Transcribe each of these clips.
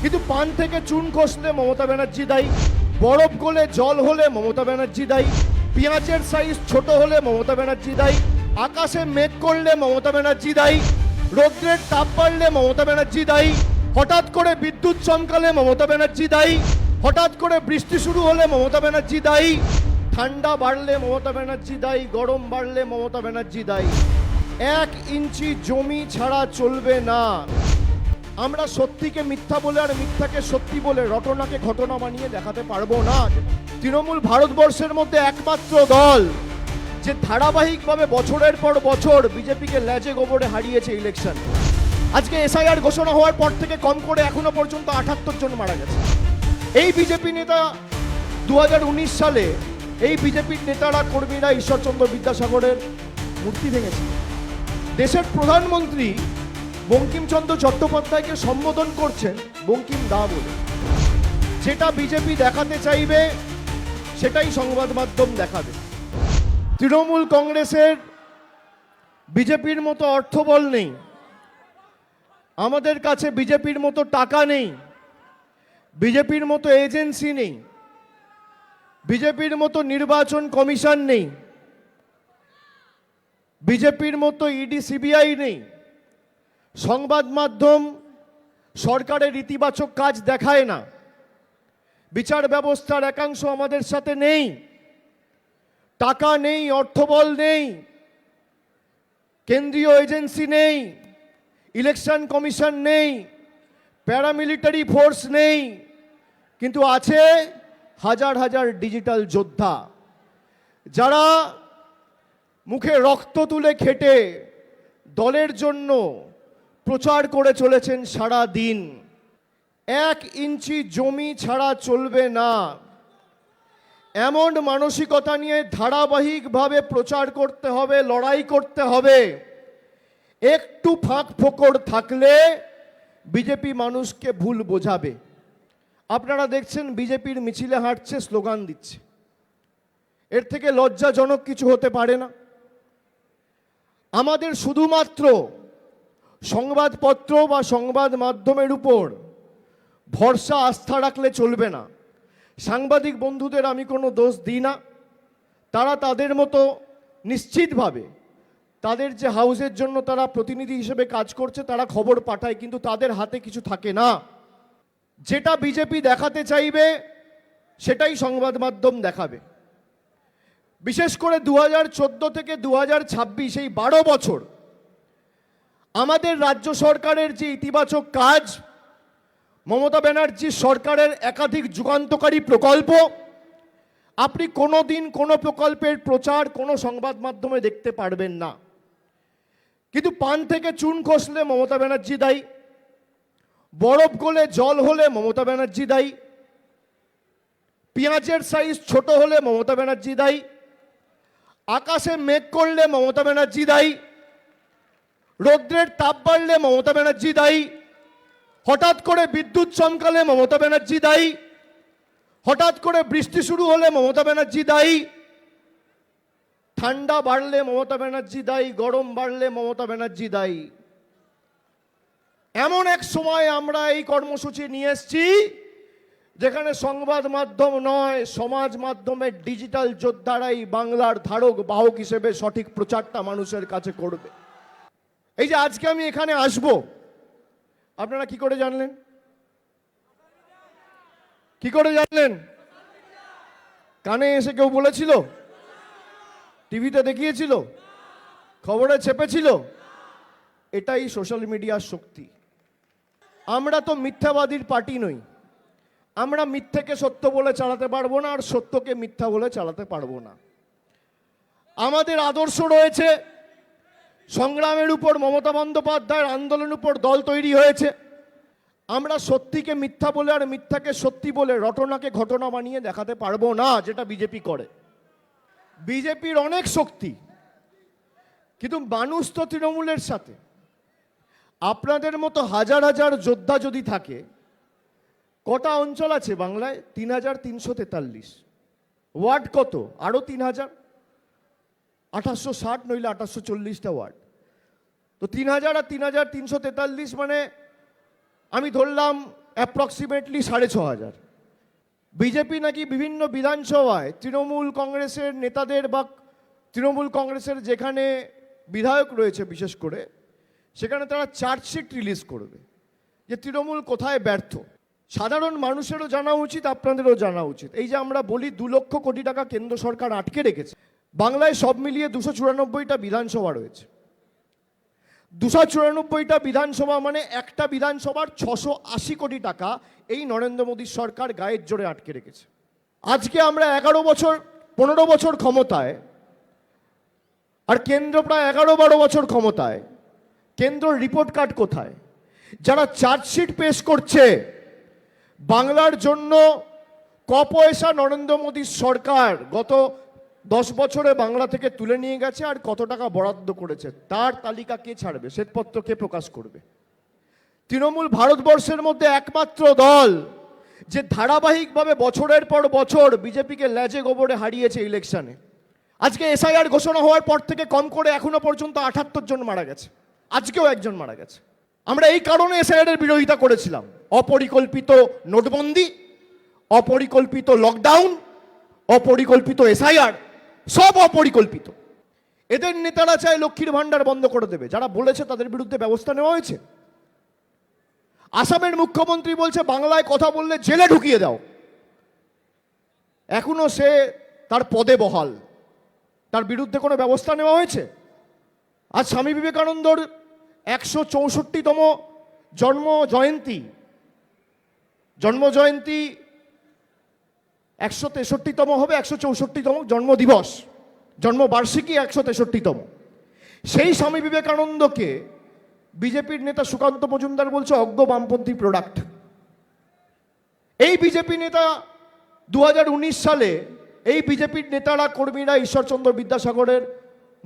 কিন্তু পান থেকে চুন খসলে মমতা ব্যানার্জি দায়ী, বরফ গলে জল হলে মমতা ব্যানার্জি দায়ী, পেঁয়াজের সাইজ ছোট হলে মমতা ব্যানার্জি দায়ী, আকাশে মেঘ করলে মমতা ব্যানার্জি দায়ী, রৌদ্রের তাপ বাড়লে মমতা ব্যানার্জি দায়ী, হঠাৎ করে বিদ্যুৎ চমকালে মমতা ব্যানার্জি দায়ী, হঠাৎ করে বৃষ্টি শুরু হলে মমতা ব্যানার্জি দায়ী, ঠান্ডা বাড়লে মমতা ব্যানার্জি দায়ী, গরম বাড়লে মমতা ব্যানার্জি দায়ী। 1 ইঞ্চি জমি ছাড়া চলবে না। আমরা সত্যিকে মিথ্যা বলে আর মিথ্যাকে সত্যি বলে রটনাকে ঘটনা বানিয়ে দেখাতে পারবো না। তৃণমূল ভারতবর্ষের মধ্যে একমাত্র দল যে ধারাবাহিকভাবে বছরের পর বছর বিজেপিকে ল্যাজে গোবরে হারিয়েছে ইলেকশন। আজকে এসআইআর ঘোষণা হওয়ার পর থেকে কম করে এখনো পর্যন্ত 78 জন মারা গেছে। এই বিজেপি নেতা 2019 সালে এই বিজেপির নেতারা কর্মীরা ঈশ্বরচন্দ্র বিদ্যাসাগরের মূর্তি ভেঙেছে। দেশের প্রধানমন্ত্রী বঙ্কিমচন্দ্র চট্টোপাধ্যায়কে সম্বোধন করছেন বঙ্কিম দা বলে। যেটা বিজেপি দেখাতে চাইবে সেটাই সংবাদ মাধ্যম দেখাবে। তৃণমূল কংগ্রেসের বিজেপির মতো অর্থবল নেই, আমাদের কাছে বিজেপির মতো টাকা নেই, বিজেপির মতো এজেন্সি নেই, বিজেপির মতো নির্বাচন কমিশন নেই, বিজেপির মতো ইডি সিবিআই নেই। সংবাদ মাধ্যম সরকারের ইতিবাচক কাজ দেখায় না, বিচার ব্যবস্থার একাংশ আমাদের সাথে নেই, টাকা নেই, অর্থবল নেই, কেন্দ্রীয় এজেন্সি নেই, ইলেকশন কমিশন নেই, প্যারামিলিটারি ফোর্স নেই, কিন্তু আছে হাজার হাজার ডিজিটাল যোদ্ধা যারা মুখে রক্ত তুলে খেটে দলের জন্য প্রচার করে চলেছেন সারা দিন। 1 ইঞ্চি জমি ছাড়া চলবে না, এমন মানসিকতা নিয়ে ধারাবাহিকভাবে প্রচার করতে হবে, লড়াই করতে হবে। একটু ফাঁক ফোকড় থাকলে বিজেপি মানুষকে ভুল বোঝাবে। আপনারা দেখছেন বিজেপির মিছিলে হাঁটছে, স্লোগান দিচ্ছে। এর থেকে লজ্জাজনক কিছু হতে পারে না। আমাদের শুধুমাত্র সংবাদপত্র বা সংবাদ মাধ্যমের উপর ভরসা আস্থা রাখলে চলবে না। সাংবাদিক বন্ধুদের আমি কোনো দোষ দিই না, তারা তাদের মতো নিশ্চিতভাবে তাদের যে হাউসের জন্য তারা প্রতিনিধি হিসেবে কাজ করছে তারা খবর পাঠায়, কিন্তু তাদের হাতে কিছু থাকে না। যেটা বিজেপি দেখাতে চাইবে সেটাই সংবাদ মাধ্যম দেখাবে। বিশেষ করে 2014 থেকে 2026 এই 12 বছর আমাদের রাজ্য সরকারের যে ইতিবাচক কাজ, মমতা ব্যানার্জি সরকারের একাধিক যুগান্তকারী প্রকল্প, আপনি কোনো দিন কোনো প্রকল্পের প্রচার কোনো সংবাদ মাধ্যমে দেখতে পারবেন না। কিন্তু পান থেকে চুন খসলে মমতা ব্যানার্জি দায়ী, বরফ গলে জল হলে মমতা ব্যানার্জি দায়ী, পেঁয়াজের সাইজ ছোট হলে মমতা ব্যানার্জি দায়ী, আকাশে মেঘ করলে মমতা ব্যানার্জি দায়ী, রৌদ্রের তাপ বাড়লে মমতা ব্যানার্জি দায়ী, হঠাৎ করে বিদ্যুৎ চমকালে মমতা ব্যানার্জি দায়ী, হঠাৎ করে বৃষ্টি শুরু হলে মমতা ব্যানার্জি দায়ী, ঠান্ডা বাড়লে মমতা ব্যানার্জি দায়ী, গরম বাড়লে মমতা ব্যানার্জি দায়ী। এমন এক সময় আমরা এই কর্মসূচি নিয়ে এসেছি যেখানে সংবাদ মাধ্যম নয়, সমাজ মাধ্যমের ডিজিটাল যোদ্ধারাই বাংলার ধারক বাহক হিসেবে সঠিক প্রচারটা মানুষের কাছে করবে। এই যে আজকে আমি এখানে আসব, আপনারা কি করে জানলেন? কি করে জানলেন? কানে এসে কেউ বলেছিল? টিভিতে দেখিয়েছিল? খবরে ছেপেছিল? এটাই সোশ্যাল মিডিয়ার শক্তি। আমরা তো মিথ্যাবাদীর পার্টি নই, আমরা মিথ্যেকে সত্য বলে চালাতে পারবো না আর সত্যকে মিথ্যা বলে চালাতে পারবো না। আমাদের আদর্শ রয়েছে, সংগ্রামের উপর মমতা বন্দ্যোপাধ্যায়ের আন্দোলনের উপর দল তৈরি হয়েছে। আমরা সত্যিকে মিথ্যা বলে আর মিথ্যাকে সত্যি বলে রটনাকে ঘটনা বানিয়ে দেখাতে পারবো না, যেটা বিজেপি করে। বিজেপির অনেক শক্তি, কিন্তু মানুষ তো তৃণমূলের সাথে। আপনাদের মতো হাজার হাজার যোদ্ধা যদি থাকে, কটা অঞ্চল আছে বাংলায়? 3343। ওয়ার্ড কত? আরো 3000, 1860 নইলে 1840টা ওয়ার্ড। তো 3000 আর 3343 মানে আমি ধরলাম অ্যাপ্রক্সিমেটলি 6,500। বিজেপি নাকি বিভিন্ন বিধানসভায় তৃণমূল কংগ্রেসের নেতাদের বা তৃণমূল কংগ্রেসের যেখানে বিধায়ক রয়েছে বিশেষ করে, সেখানে তারা চার্জশিট রিলিজ করবে যে তৃণমূল কোথায় ব্যর্থ। সাধারণ মানুষেরও জানা উচিত, আপনাদেরও জানা উচিত। এই যে আমরা বলি 2 লক্ষ কোটি টাকা কেন্দ্র সরকার আটকে রেখেছে, বাংলায় সব মিলিয়ে 294টা বিধানসভা রয়েছে। 294টা বিধানসভা মানে একটা বিধানসভার 680 কোটি টাকা এই নরেন্দ্র মোদীর সরকার গায়ের জোরে আটকে রেখেছে। আজকে আমরা 15 বছর ক্ষমতায়, আর কেন্দ্র প্রায় 11-12 বছর ক্ষমতায়। কেন্দ্র রিপোর্ট কার্ড কোথায়? যারা চার্জশিট পেশ করছে বাংলার জন্য পয়সা নরেন্দ্র মোদীর সরকার গত 10 বছরে বাংলা থেকে তুলে নিয়ে গেছে আর কত টাকা বরাদ্দ করেছে তার তালিকা কে ছাড়বে, শ্বেতপত্র কে প্রকাশ করবে? তৃণমূল ভারতবর্ষের মধ্যে একমাত্র দল যে ধারাবাহিকভাবে বছরের পর বছর বিজেপিকে লেজে গোবরে হারিয়েছে ইলেকশনে। আজকে এসআইআর ঘোষণা হওয়ার পর থেকে কম করে এখনো পর্যন্ত 78 জন মারা গেছে, আজকেও একজন মারা গেছে। আমরা এই কারণে এসআইআর এর বিরোধিতা করেছিলাম। অপরিকল্পিত নোটবন্দি, অপরিকল্পিত লকডাউন, অপরিকল্পিত এসআইআর, সব অপরিকল্পিত। এদের নেতারা চায় লক্ষ্মীর ভান্ডার বন্ধ করে দেবে, যারা বলেছে তাদের বিরুদ্ধে ব্যবস্থা নেওয়া হয়েছে। আসামের মুখ্যমন্ত্রী বলছে বাংলায় কথা বললে জেলে ঢুকিয়ে দাও, এখনো সে তার পদে বহাল, তার বিরুদ্ধে কোনো ব্যবস্থা নেওয়া হয়েছে? আজ স্বামী বিবেকানন্দর 164তম জন্ম জয়ন্তী 163তম হবে, 164তম জন্মদিবস, জন্মবার্ষিকী 163তম। সেই স্বামী বিবেকানন্দকে বিজেপির নেতা সুকান্ত মজুমদার বলছে অজ্ঞ বামপন্থী প্রোডাক্ট। এই বিজেপি নেতা 2019 সালে এই বিজেপির নেতারা কর্মীরা ঈশ্বরচন্দ্র বিদ্যাসাগরের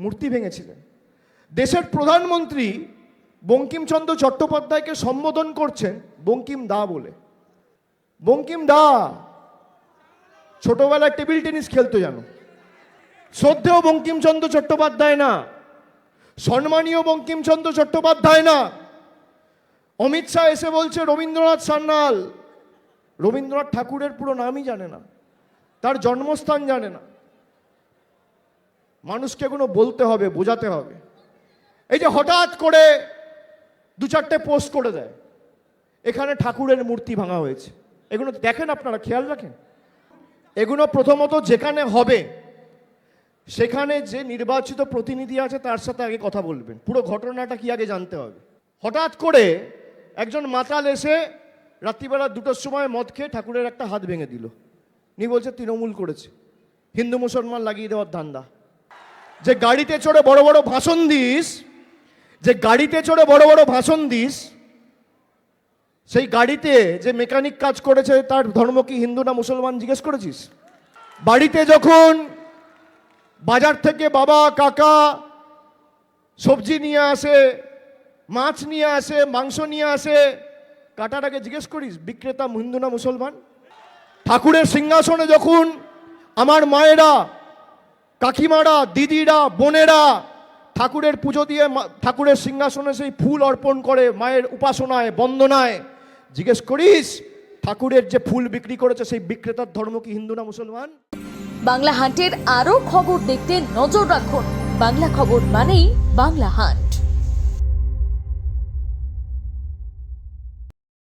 মূর্তি ভেঙেছিলেন। দেশের প্রধানমন্ত্রী বঙ্কিমচন্দ্র চট্টোপাধ্যায়কে সম্বোধন করছেন বঙ্কিম দা বলে। বঙ্কিম দা ছোটবেলায় টেবিল টেনিস খেলতো জানো, শ্রদ্ধেয় বঙ্কিমচন্দ্র চট্টোপাধ্যায় না, সম্মানীয় বঙ্কিমচন্দ্র চট্টোপাধ্যায় না। অমিত শাহ এসে বলছে রবীন্দ্রনাথ সান্যাল, রবীন্দ্রনাথ ঠাকুরের পুরো নামই জানে না, তার জন্মস্থান জানে না। মানুষকে এগুলো বলতে হবে, বোঝাতে হবে। এই যে হঠাৎ করে 2-4টে পোস্ট করে দেয় এখানে ঠাকুরের মূর্তি ভাঙা হয়েছে, এগুলো দেখেন আপনারা, খেয়াল রাখেন। এগুলো প্রথমত যেখানে হবে সেখানে যে নির্বাচিত প্রতিনিধি আছে তার সাথে আগে কথা বলবেন, পুরো ঘটনাটা কি আগে জানতে হবে। হঠাৎ করে একজন মাতাল এসে রাত্রিবেলা 2টোর সময় মদ খেয়ে ঠাকুরের একটা হাত ভেঙে দিল, নিয়ে বলছে তৃণমূল করেছে, হিন্দু মুসলমান লাগিয়ে দেওয়ার ধান্দা। যে গাড়িতে চড়ে বড় বড় ভাষণ দিস, সেই গাড়িতে যে মেকানিক কাজ করেছে তার ধর্ম কি হিন্দু না মুসলমান জিজ্ঞেস করেছিস? বাড়িতে যখন বাজার থেকে বাবা কাকা সবজি নিয়ে আসে, মাছ নিয়ে আসে, মাংস নিয়ে আসে, কাটার আগে জিজ্ঞেস করিস বিক্রেতা হিন্দু না মুসলমান? ঠাকুরের সিংহাসনে যখন আমার মায়েরা, কাকিমারা, দিদিরা, বোনেরা ঠাকুরের পুজো দিয়ে ঠাকুরের সিংহাসনে সেই ফুল অর্পণ করে মায়ের উপাসনায় বন্দনায়, জিজ্ঞেস করিস ঠাকুরের যে ফুল বিক্রি করেছে সেই বিক্রেতার ধর্ম কি হিন্দু না মুসলমান? বাংলা হান্টের আরও খবর দেখতে নজর রাখুন। বাংলা খবর মানেই বাংলা হান্ট।